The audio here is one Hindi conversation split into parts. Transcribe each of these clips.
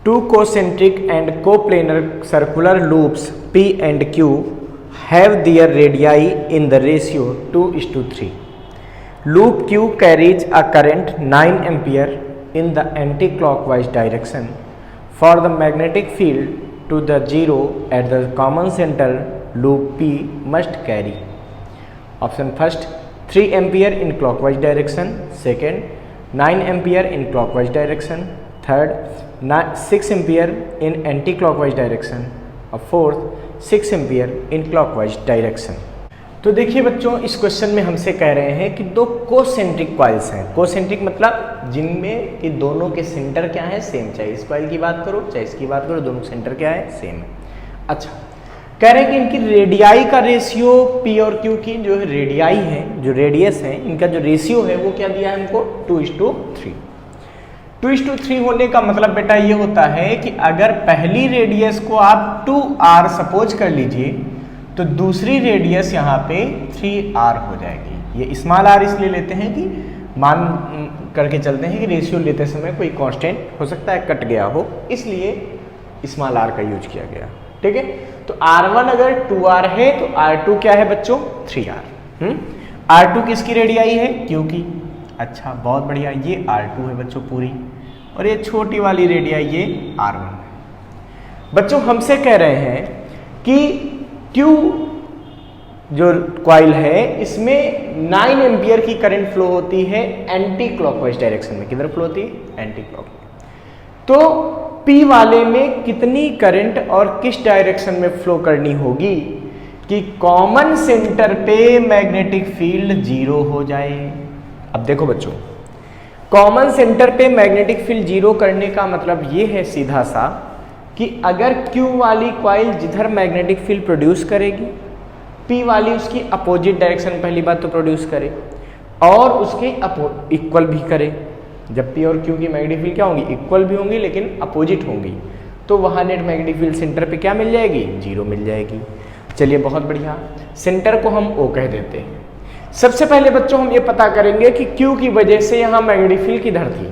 Two concentric and coplanar circular loops P and Q have their radii in the ratio 2:3. Loop Q carries a current 9 ampere in the anti-clockwise direction. For the magnetic field to the zero at the common center, loop P must carry. Option first, 3 ampere in clockwise direction. Second, 9 ampere in clockwise direction. Third, 6 ampere in anti-clockwise direction. और fourth, 6 ampere in clockwise direction. तो देखिए बच्चों, इस क्वेश्चन में हमसे कह रहे हैं कि दो कोसेंट्रिक कॉइल्स हैं। कोसेंट्रिक मतलब जिनमें कि दोनों के सेंटर क्या है, सेम। चाहे इस कॉइल की बात करो चाहे इसकी बात करो, दोनों सेंटर क्या है, सेम है। अच्छा, कह रहे हैं कि इनकी रेडियाई का रेशियो पी और क्यू की जो रेडियाई है, जो रेडियस है, इनका जो रेशियो है वो क्या दिया है हमको, 2:3। 2:3 होने का मतलब बेटा ये होता है कि अगर पहली रेडियस को आप 2r सपोज कर लीजिए तो दूसरी रेडियस यहाँ पे 3r हो जाएगी। ये स्मॉल r इसलिए लेते हैं कि मान करके चलते हैं कि रेशियो लेते समय कोई कांस्टेंट हो सकता है कट गया हो, इसलिए स्मॉल r का यूज किया गया। ठीक है, तो r1 अगर 2r है तो r2 क्या है बच्चों, 3r। r2 किसकी रेडियाई है, क्यू की। अच्छा, बहुत बढ़िया, ये R2 है बच्चों पूरी, और ये छोटी वाली रेडियाई ये R1 है। बच्चों हमसे कह रहे हैं कि Q जो कॉइल है इसमें 9 एम्पियर की करंट फ्लो होती है एंटी क्लॉकवाइज डायरेक्शन में। किधर फ्लो होती है, एंटी क्लॉकवाइज। तो P वाले में कितनी करंट और किस डायरेक्शन में फ्लो करनी होगी कि कॉमन सेंटर पे मैग्नेटिक फील्ड 0 हो जाए। अब देखो बच्चों, कॉमन सेंटर पे मैग्नेटिक फील्ड 0 करने का मतलब ये है सीधा सा कि अगर Q वाली कॉइल जिधर मैग्नेटिक फील्ड प्रोड्यूस करेगी, P वाली उसकी अपोजिट डायरेक्शन पहली बात तो प्रोड्यूस करे और उसके इक्वल भी करे। जब P और Q की मैग्नेटिक फील्ड क्या होंगी, इक्वल भी होंगी लेकिन अपोजिट होंगी, तो वहाँ नेट मैग्नेटिक फील्ड सेंटर पे क्या मिल जाएगी, 0 मिल जाएगी। चलिए बहुत बढ़िया, सेंटर को हम O कह देते हैं। सबसे पहले बच्चों हम ये पता करेंगे कि Q की वजह से यहाँ मैग्नेटिक फील्ड किधर थी।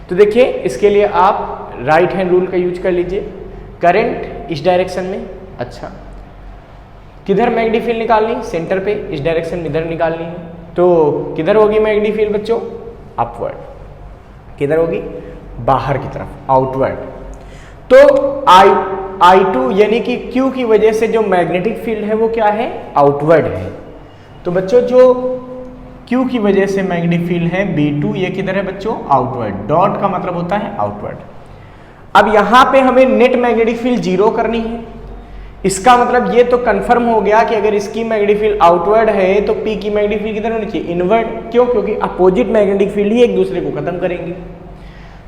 तो देखिए, इसके लिए आप राइट हैंड रूल का यूज कर लीजिए। करंट इस डायरेक्शन में, अच्छा किधर मैग्नेटिक फील्ड निकालनी, सेंटर पे, इस डायरेक्शन में इधर निकालनी है। तो किधर होगी मैग्नेटिक फील्ड बच्चों, अपवर्ड। किधर होगी, बाहर की तरफ, आउटवर्ड। तो I2 यानी कि Q की वजह से जो मैग्नेटिक फील्ड है वो क्या है, आउटवर्ड है। तो बच्चों जो Q की वजह से मैग्नेटिक फील्ड है B2, ये किधर है बच्चों, आउटवर्ड। डॉट का मतलब होता है आउटवर्ड। अब यहाँ पे हमें नेट मैग्नेटिक फील्ड 0 करनी है। इसका मतलब ये तो कंफर्म हो गया कि अगर इसकी मैग्नेटिक फील्ड आउटवर्ड है तो P की मैग्नेटिक फील्ड किधर होनी चाहिए, इनवर्ड। क्यों, क्योंकि अपोजिट मैग्नेटिक फील्ड ही एक दूसरे को खत्म करेंगी।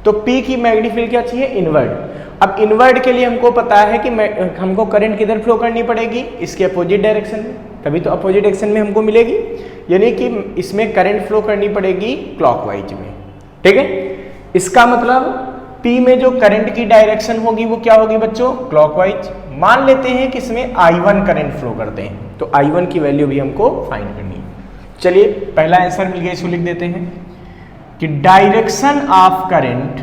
तो P की मैग्नेटिक फील्ड क्या चाहिए, इनवर्ड। अब इनवर्ड के लिए हमको पता है कि हमको करंट किधर फ्लो करनी पड़ेगी, इसके अपोजिट डायरेक्शन में, तभी तो अपोजिट डायरेक्शन में हमको मिलेगी। यानी कि इसमें करंट फ्लो करनी पड़ेगी क्लॉकवाइज में। ठीक है, इसका मतलब P में जो करंट की डायरेक्शन होगी वो क्या होगी बच्चों, क्लॉकवाइज। मान लेते हैं कि इसमें I1 करंट फ्लो करते हैं, तो I1 की वैल्यू भी हमको फाइंड करनी है। चलिए पहला आंसर मिल गया, इसको लिख देते हैं कि direction of current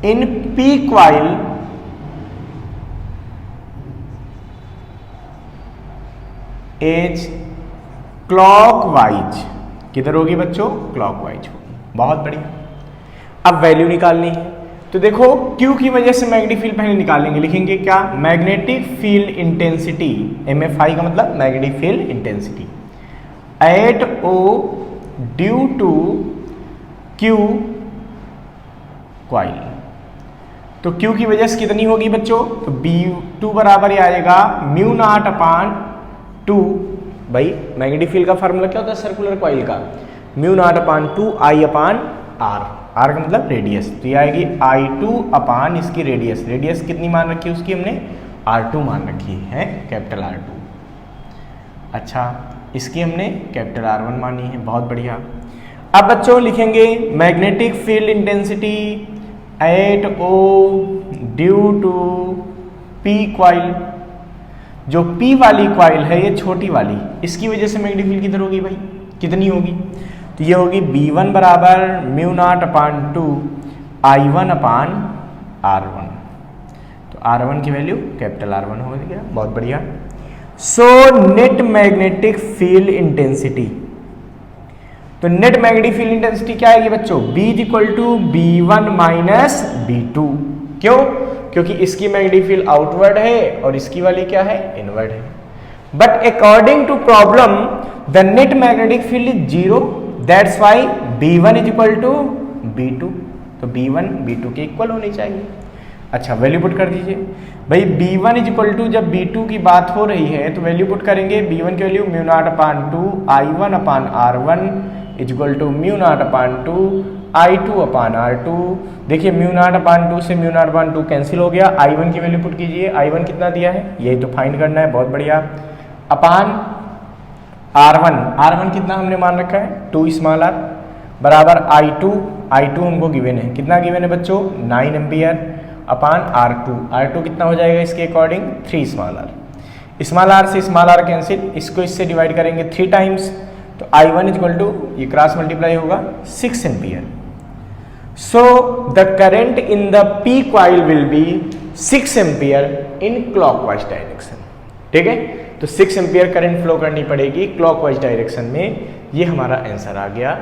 in P coil as clockwise. किधर होगी बच्चों, क्लॉकवाइज होगी। बहुत बढ़िया। अब वैल्यू निकालनी है, तो देखो Q की वजह से मैग्नेटिक फील्ड पहले निकालेंगे। लिखेंगे क्या, मैग्नेटिक फील्ड इंटेंसिटी, MFI का मतलब magnetic field intensity at O due to Q coil. तो Q की वजह से कितनी होगी बच्चों, तो B2 बराबर ही आएगा μ0/2। भाई मैग्नेटिक फील्ड का फार्मूला क्या होता है सर्कुलर कॉइल का, μ0/2 I/R। R का मतलब रेडियस, तो ये आएगी I2 इसकी रेडियस। रेडियस कितनी मान रखी है उसकी, हमने R2 मान रखी है, कैपिटल R2। अच्छा, इसकी हमने कैपिटल R1 मानी है। बहुत बढ़िया। अब बच्चों लिखेंगे magnetic field intensity at O due to P coil. जो P वाली कॉइल है ये छोटी वाली, इसकी वजह से मैग्नेटिक फील्ड किधर होगी भाई, कितनी होगी, तो ये होगी B1 बराबर mu naught upon 2 I1 upon R1। तो R1 की वैल्यू कैपिटल R1 हो गया, बहुत बढ़िया। So net magnetic field intensity, तो नेट मैग्नेटिक फील्ड इंटेंसिटी क्या आएगी बच्चों? B is equal to B1 minus B2। क्यों? क्योंकि इसकी मैग्नेटिक फील्ड आउटवर्ड है और इसकी वाली क्या है? इनवर्ड है। But according to problem the net magnetic field is zero, that's why B1 is equal to B2। तो B1 B2 के इक्वल होनी चाहिए। अच्छा, वैल्यू पुट कर दीजिए भाई। B1 इज इक्वल टू, जब B2 की बात हो रही है तो वैल्यू पुट करेंगे। B1 की value mu naught upon 2 I1 upon R1 is equal to mu naught upon 2 I2 upon R2। देखिए म्यू नॉट अपान 2 से म्यू नॉट अपान 2 कैंसिल हो गया। I1 की वैल्यू पुट कीजिए। I1 कितना दिया है? यही तो फाइंड करना है, बहुत बढ़िया। अपान R1 कितना हमने मान रखा है? 2 स्मॉल r बराबर I2 हमको गिवन है। कितना गिवन है बच्चों? 9 एम्पियर अपान R2 कितना हो जाएगा इसके अकॉर्डिंग? 3 स्मॉल r से स्मॉल r कैंसिल, इसको इससे डिवाइड करेंगे 3 टाइम्स। तो I1 इज इक्वल टू, ये क्रॉस मल्टीप्लाई होगा 6 ampere. So the current in the P coil will be 6 ampere in clockwise direction. ठीक है, तो 6 एम्पियर करंट फ्लो करनी पड़ेगी क्लॉकवाइज डायरेक्शन में। ये हमारा आंसर आ गया।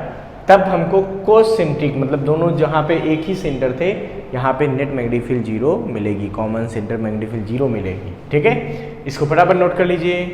तब हमको कोस सेंट्रिक, मतलब दोनों जहाँ पे एक ही सेंटर थे, यहाँ पे नेट मैग्नेटिक फील्ड 0 मिलेगी, कॉमन सेंटर मैग्नेटिक फील्ड 0 मिलेगी। ठीक है, इसको फटाफट नोट कर लीजिए।